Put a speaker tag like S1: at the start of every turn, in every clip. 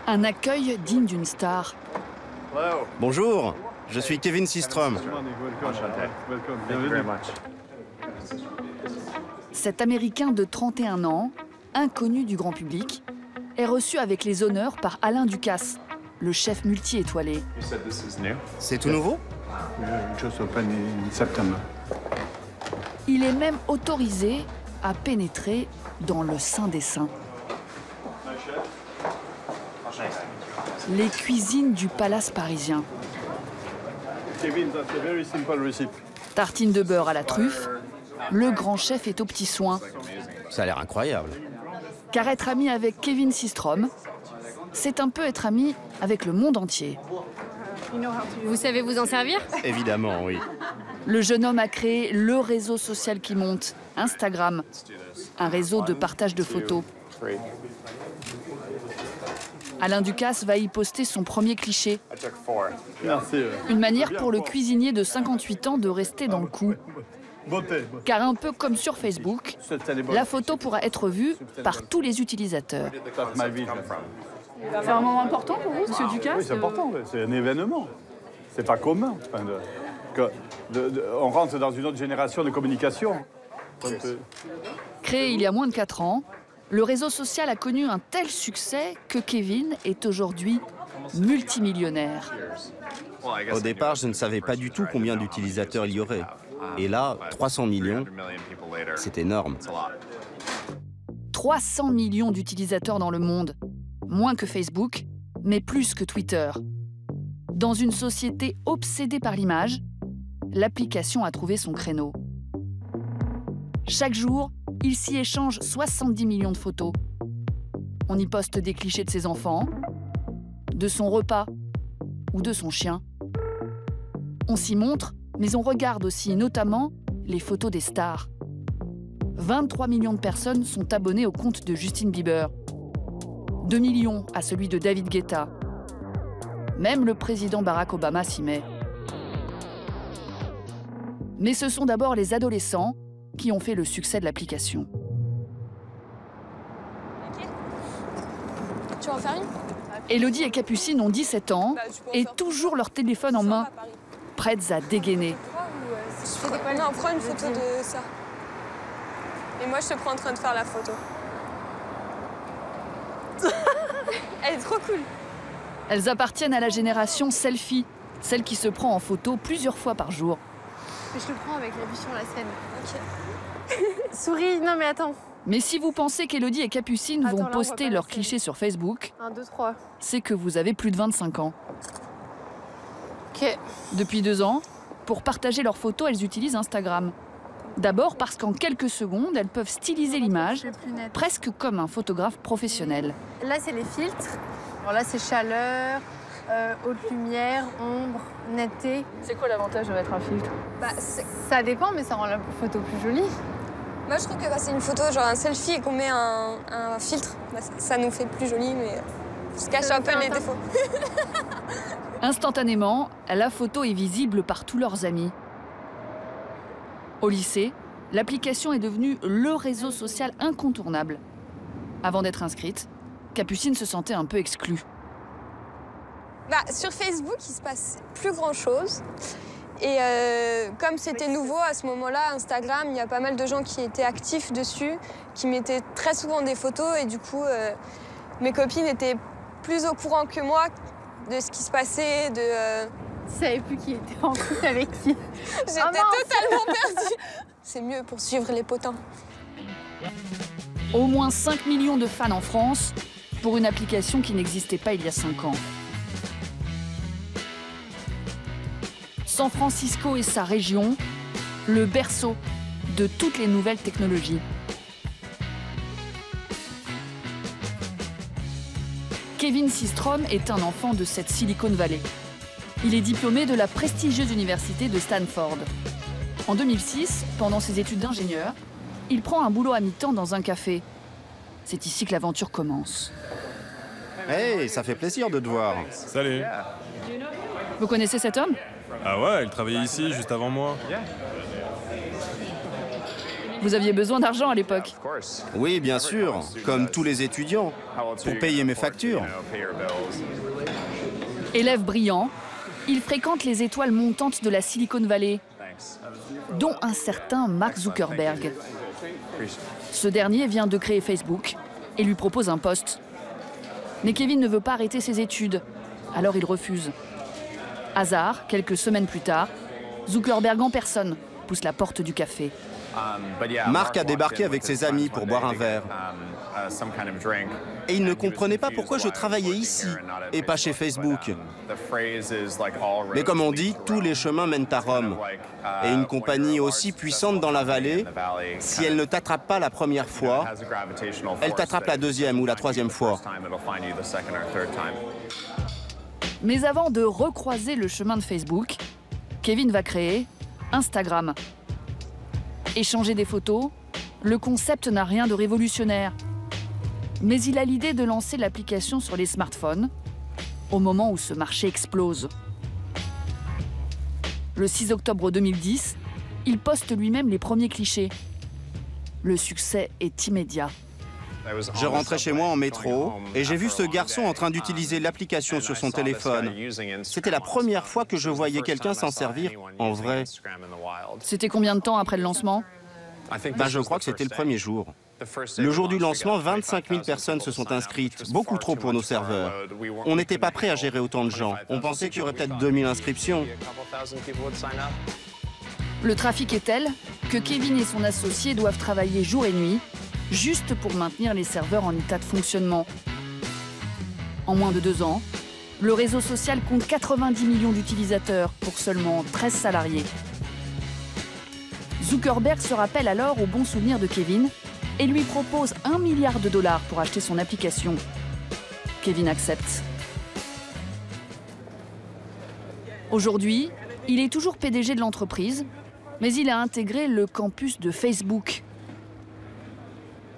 S1: Un accueil digne d'une star.
S2: Bonjour, je suis Kevin Systrom.
S1: Cet Américain de 31 ans, inconnu du grand public, est reçu avec les honneurs par Alain Ducasse, le chef multi-étoilé.
S2: C'est tout nouveau?
S1: Il est même autorisé à pénétrer dans le sein des saints. Les cuisines du palace parisien. Tartine de beurre à la truffe, le grand chef est aux petits soins.
S2: Ça a l'air incroyable.
S1: Car être ami avec Kevin Systrom, c'est un peu être ami avec le monde entier.
S3: Vous savez vous en servir?
S2: Évidemment, oui.
S1: Le jeune homme a créé le réseau social qui monte, Instagram, un réseau de partage de photos. Alain Ducasse va y poster son premier cliché. Une manière pour le cuisinier de 58 ans de rester dans le coup. Car un peu comme sur Facebook, la photo pourra être vue par tous les utilisateurs. C'est un moment important pour vous, monsieur Ducasse?
S4: Oui, c'est important, c'est un événement. C'est pas commun. On rentre dans une autre génération de communication.
S1: Créé il y a moins de 4 ans, le réseau social a connu un tel succès que Kevin est aujourd'hui multimillionnaire.
S2: Au départ, je ne savais pas du tout combien d'utilisateurs il y aurait. Et là, 300 millions, c'est énorme.
S1: 300 millions d'utilisateurs dans le monde. Moins que Facebook, mais plus que Twitter. Dans une société obsédée par l'image, l'application a trouvé son créneau. Chaque jour, il s'y échange 70 millions de photos. On y poste des clichés de ses enfants, de son repas ou de son chien. On s'y montre, mais on regarde aussi notamment les photos des stars. 23 millions de personnes sont abonnées au compte de Justin Bieber. 2 millions à celui de David Guetta. Même le président Barack Obama s'y met. Mais ce sont d'abord les adolescents qui ont fait le succès de l'application.
S3: Tu vas en faire une?
S1: Élodie et Capucine ont 17 ans et toujours leur téléphone en main, prêtes à dégainer.
S5: Je fais des poignées, on prend une photo de ça. Et moi, je te prends en train de faire la photo. Elle est trop cool.
S1: Elles appartiennent à la génération selfie, celle qui se prend en photo plusieurs fois par jour.
S3: Je le prends avec la vue sur la scène. Ok. Souris, non mais attends.
S1: Mais si vous pensez qu'Élodie et Capucine
S3: Attends,
S1: vont
S3: là, on voit
S1: poster
S3: pas la
S1: leurs
S3: scène.
S1: clichés sur Facebook,
S3: 1, 2, 3.
S1: c'est que vous avez plus de 25 ans.
S3: Ok.
S1: Depuis 2 ans, pour partager leurs photos, elles utilisent Instagram. D'abord parce qu'en quelques secondes, elles peuvent styliser l'image,
S3: Plus net.
S1: presque comme un photographe professionnel.
S3: Là, c'est les filtres. Alors là, c'est chaleur, haute lumière, ombre, netteté.
S1: C'est quoi l'avantage de mettre un filtre?
S5: Bah,
S3: Ça dépend, mais ça rend la photo plus jolie.
S5: moi, je trouve que c'est une photo, genre un selfie, et qu'on met un filtre. Bah, ça nous fait plus joli, mais ça cache un peu les défauts.
S1: Instantanément, la photo est visible par tous leurs amis. Au lycée, l'application est devenue le réseau social incontournable. Avant d'être inscrite, Capucine se sentait un peu exclue.
S5: Bah, sur Facebook, il se passe plus grand-chose. Et comme c'était nouveau à ce moment-là, Instagram, il y a pas mal de gens qui étaient actifs dessus, qui mettaient très souvent des photos. Et du coup, mes copines étaient plus au courant que moi de ce qui se passait, de...
S3: Tu savais plus qui était en couple avec qui.
S5: J'étais
S3: Ah, mince.
S5: totalement perdue. C'est mieux pour suivre les potins.
S1: Au moins 5 millions de fans en France pour une application qui n'existait pas il y a 5 ans. San Francisco et sa région, le berceau de toutes les nouvelles technologies. Kevin Systrom est un enfant de cette Silicon Valley. Il est diplômé de la prestigieuse université de Stanford. En 2006, pendant ses études d'ingénieur, il prend un boulot à mi-temps dans un café. C'est ici que l'aventure commence.
S2: Hey, ça fait plaisir de te voir.
S6: Salut.
S1: Vous connaissez cet homme?
S6: Ah ouais, il travaillait ici juste avant moi.
S1: Vous aviez besoin d'argent à l'époque.
S2: Oui, bien sûr, comme tous les étudiants, pour payer mes factures.
S1: Élève brillant, il fréquente les étoiles montantes de la Silicon Valley, dont un certain Mark Zuckerberg. Ce dernier vient de créer Facebook et lui propose un poste. Mais Kevin ne veut pas arrêter ses études, alors il refuse. Hasard, quelques semaines plus tard, Zuckerberg en personne pousse la porte du café.
S2: Mark a débarqué avec ses amis pour boire un verre. Et il ne comprenait pas pourquoi je travaillais ici et pas chez Facebook. Mais comme on dit, tous les chemins mènent à Rome. Et une compagnie aussi puissante dans la vallée, si elle ne t'attrape pas la première fois, elle t'attrape la deuxième ou la troisième fois.
S1: Mais avant de recroiser le chemin de Facebook, Kevin va créer Instagram. Échanger des photos, le concept n'a rien de révolutionnaire. Mais il a l'idée de lancer l'application sur les smartphones au moment où ce marché explose. Le 6 octobre 2010, il poste lui-même les premiers clichés. Le succès est immédiat.
S2: Je rentrais chez moi en métro et j'ai vu ce garçon en train d'utiliser l'application sur son téléphone. C'était la première fois que je voyais quelqu'un s'en servir en vrai.
S1: C'était combien de temps après le lancement?
S2: Je crois que c'était le premier jour. Le jour du lancement, 25 000 personnes se sont inscrites, beaucoup trop pour nos serveurs. On n'était pas prêt à gérer autant de gens. On pensait qu'il y aurait peut-être 2000 inscriptions.
S1: Le trafic est tel que Kevin et son associé doivent travailler jour et nuit, juste pour maintenir les serveurs en état de fonctionnement. En moins de 2 ans, le réseau social compte 90 millions d'utilisateurs pour seulement 13 salariés. Zuckerberg se rappelle alors au bon souvenir de Kevin et lui propose $1 milliard pour acheter son application. Kevin accepte. Aujourd'hui, il est toujours PDG de l'entreprise, mais il a intégré le campus de Facebook,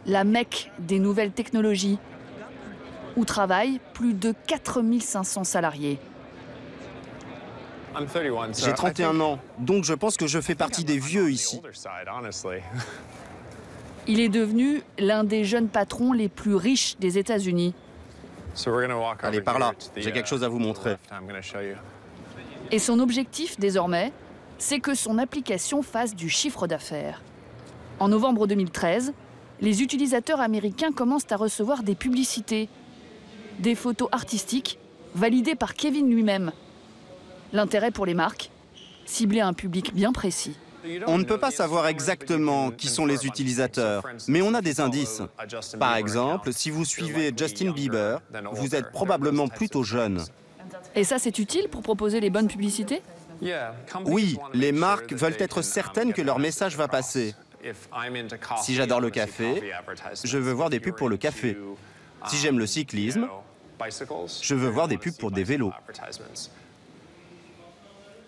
S1: la Mecque des nouvelles technologies, où travaillent plus de 4500 salariés.
S2: J'ai 31 ans, donc je pense que je fais partie des vieux ici.
S1: Il est devenu l'un des jeunes patrons les plus riches des États-Unis.
S2: Allez, par là, j'ai quelque chose à vous montrer.
S1: Et son objectif, désormais, c'est que son application fasse du chiffre d'affaires. En novembre 2013, les utilisateurs américains commencent à recevoir des publicités, des photos artistiques validées par Kevin lui-même. L'intérêt pour les marques, cibler un public bien précis.
S2: On ne peut pas savoir exactement qui sont les utilisateurs, mais on a des indices. Par exemple, si vous suivez Justin Bieber, vous êtes probablement plutôt jeune.
S1: Et ça, c'est utile pour proposer les bonnes publicités?
S2: Oui, les marques veulent être certaines que leur message va passer. Si j'adore le café, je veux voir des pubs pour le café. Si j'aime le cyclisme, je veux voir des pubs pour des vélos.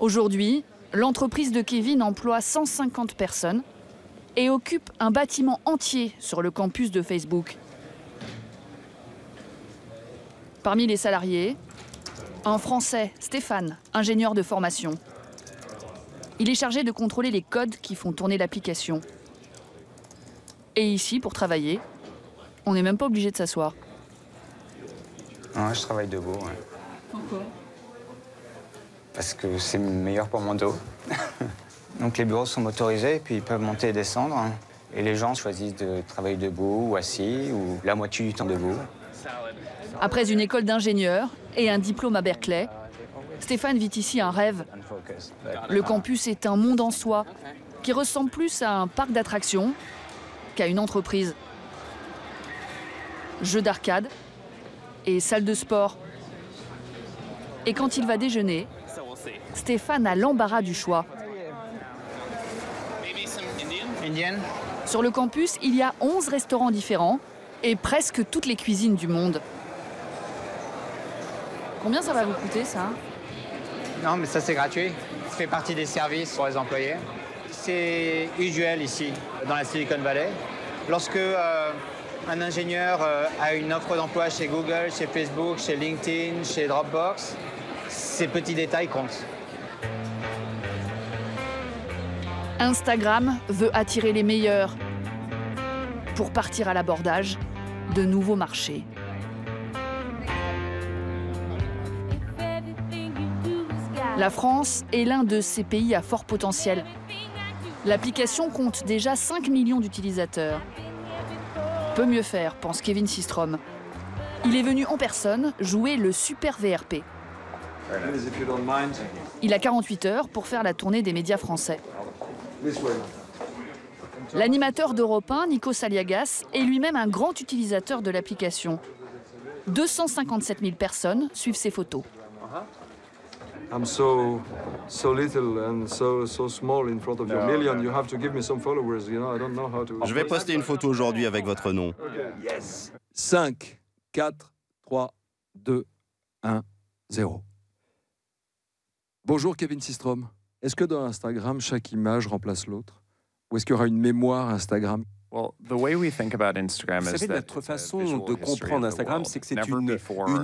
S1: Aujourd'hui, l'entreprise de Kevin emploie 150 personnes et occupe un bâtiment entier sur le campus de Facebook. Parmi les salariés, un Français, Stéphane, ingénieur de formation. Il est chargé de contrôler les codes qui font tourner l'application. Et ici, pour travailler, on n'est même pas obligé de s'asseoir.
S6: Ouais, je travaille debout. Ouais.
S1: Pourquoi?
S6: Parce que c'est meilleur pour mon dos. Donc les bureaux sont motorisés, puis ils peuvent monter et descendre. Et les gens choisissent de travailler debout ou assis, ou la moitié du temps debout.
S1: Après une école d'ingénieur et un diplôme à Berkeley, Stéphane vit ici un rêve. Le campus est un monde en soi, qui ressemble plus à un parc d'attractions qu'à une entreprise. Jeux d'arcade et salles de sport. Et quand il va déjeuner, Stéphane a l'embarras du choix. Sur le campus, il y a 11 restaurants différents et presque toutes les cuisines du monde. Combien ça va vous coûter, ça?
S6: Non, mais ça, c'est gratuit. Ça fait partie des services pour les employés. C'est usuel ici, dans la Silicon Valley. Lorsque un ingénieur a une offre d'emploi chez Google, chez Facebook, chez LinkedIn, chez Dropbox, ces petits détails comptent.
S1: Instagram veut attirer les meilleurs, pour partir à l'abordage de nouveaux marchés. La France est l'un de ces pays à fort potentiel. L'application compte déjà 5 millions d'utilisateurs. Peut mieux faire, pense Kevin Systrom. Il est venu en personne jouer le Super VRP. Il a 48 heures pour faire la tournée des médias français. L'animateur d'Europe 1, Nico Saliagas, est lui-même un grand utilisateur de l'application. 257 000 personnes suivent ses photos.
S7: I'm so little and so small in front of your million. You have to give me some followers. You know, I don't know how to.
S2: Je vais poster une photo aujourd'hui avec votre nom.
S7: Yes. 5, 4, 3, 2, 1, 0. Bonjour Kevin Systrom. Est-ce que dans Instagram, chaque image remplace l'autre? Ou est-ce qu'il y aura une mémoire Instagram?
S8: Vous savez, notre façon de comprendre Instagram, c'est que c'est une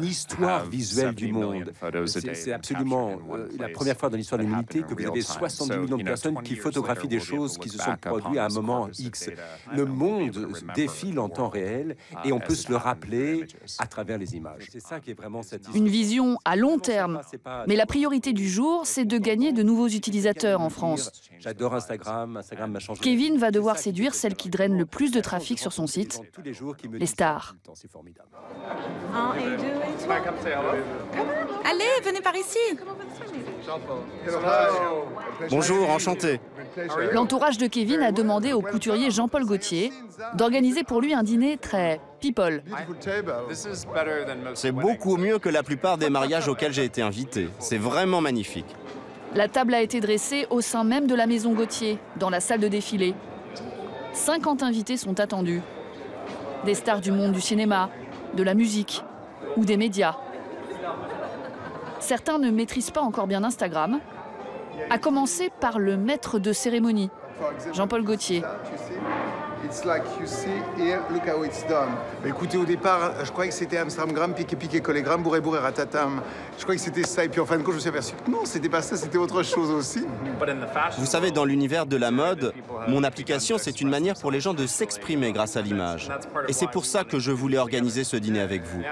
S8: histoire visuelle du monde. C'est absolument la première fois dans l'histoire de l'humanité que vous avez 70 millions de personnes qui photographient des choses qui se sont produites à un moment X. Le monde défile en temps réel et on peut se le rappeler à travers les images. C'est ça qui est vraiment cette histoire.
S1: Une vision à long terme. Mais la priorité du jour, c'est de gagner de nouveaux utilisateurs en France.
S8: J'adore Instagram, Instagram m'a changé.
S1: Kevin va devoir séduire celle qui draine le plus de trafic sur son site, les stars.
S9: 1 et 2 et 3. Allez, venez par ici.
S2: Bonjour, enchanté.
S1: L'entourage de Kevin a demandé au couturier Jean-Paul Gaultier d'organiser pour lui un dîner très people.
S2: C'est beaucoup mieux que la plupart des mariages auxquels j'ai été invité. C'est vraiment magnifique.
S1: La table a été dressée au sein même de la maison Gaultier, dans la salle de défilé. 50 invités sont attendus. Des stars du monde du cinéma, de la musique ou des médias. Certains ne maîtrisent pas encore bien Instagram, à commencer par le maître de cérémonie, Jean-Paul Gaultier.
S10: Écoutez, au départ, je croyais que c'était Amstramgram, piqué, collégramme, bourré, ratatam. Je croyais que c'était ça. Et puis en fin de compte, je me suis aperçu que non, c'était pas ça, c'était autre chose aussi.
S2: Vous savez, dans l'univers de la mode, mon application, c'est une manière pour les gens de s'exprimer grâce à l'image. Et c'est pour ça que je voulais organiser ce dîner avec vous.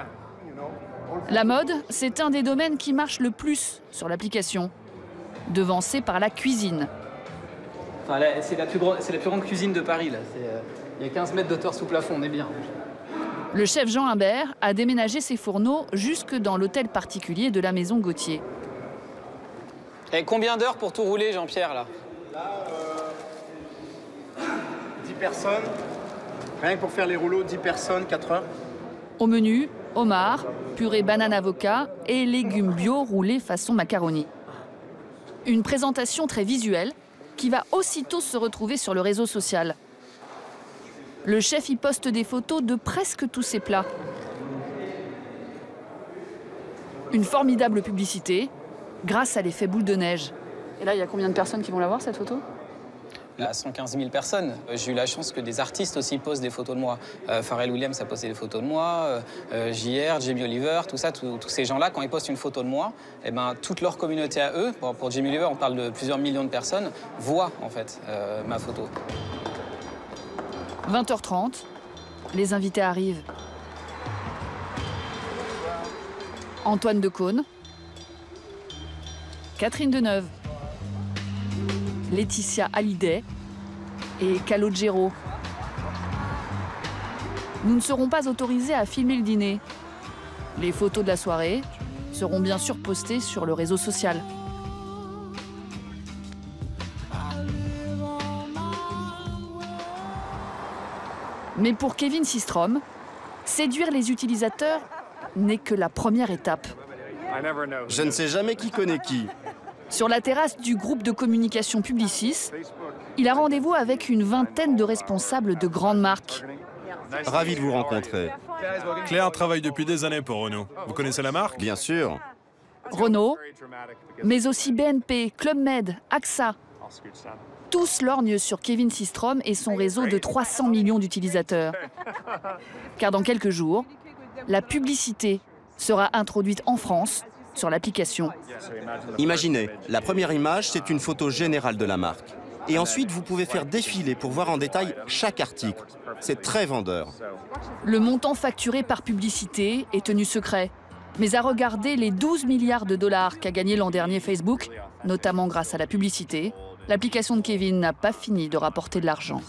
S1: La mode, c'est un des domaines qui marche le plus sur l'application, devancé par la cuisine.
S11: Enfin, c'est la plus grande cuisine de Paris, là. Il y a 15 mètres d'auteur sous plafond, on est bien.
S1: Le chef Jean Imbert a déménagé ses fourneaux jusque dans l'hôtel particulier de la maison Gaultier.
S11: Et combien d'heures pour tout rouler, Jean-Pierre, là?
S12: 10 personnes. Rien que pour faire les rouleaux, 10 personnes, 4 heures.
S1: Au menu, homard, purée banane-avocat et légumes bio roulés façon macaroni. Une présentation très visuelle qui va aussitôt se retrouver sur le réseau social. Le chef y poste des photos de presque tous ses plats. Une formidable publicité grâce à l'effet boule de neige. Et là, il y a combien de personnes qui vont la voir, cette photo?
S11: Là, 115 000 personnes. J'ai eu la chance que des artistes aussi postent des photos de moi. Pharrell Williams a posté des photos de moi, JR, Jamie Oliver, tout ça, tous ces gens-là, quand ils postent une photo de moi, eh ben, toute leur communauté à eux, pour Jamie Oliver, on parle de plusieurs millions de personnes, voient en fait ma photo.
S1: 20h30, les invités arrivent. Antoine Decaune, Catherine Deneuve, Laetitia Hallyday et Calogero. Nous ne serons pas autorisés à filmer le dîner. Les photos de la soirée seront bien sûr postées sur le réseau social. Mais pour Kevin Systrom, séduire les utilisateurs n'est que la première étape.
S2: Je ne sais jamais qui connaît qui.
S1: Sur la terrasse du groupe de communication Publicis, il a rendez-vous avec une vingtaine de responsables de grandes marques.
S2: Ravi de vous rencontrer.
S13: Claire travaille depuis des années pour Renault. Vous connaissez la marque?
S2: Bien sûr.
S1: Renault, mais aussi BNP, Club Med, AXA. Tous lorgnent sur Kevin Systrom et son réseau de 300 millions d'utilisateurs. Car dans quelques jours, la publicité sera introduite en France sur l'application.
S2: Imaginez, la première image, c'est une photo générale de la marque. Et ensuite, vous pouvez faire défiler pour voir en détail chaque article. C'est très vendeur.
S1: Le montant facturé par publicité est tenu secret. Mais à regarder les 12 milliards de dollars qu'a gagné l'an dernier Facebook, notamment grâce à la publicité, l'application de Kevin n'a pas fini de rapporter de l'argent.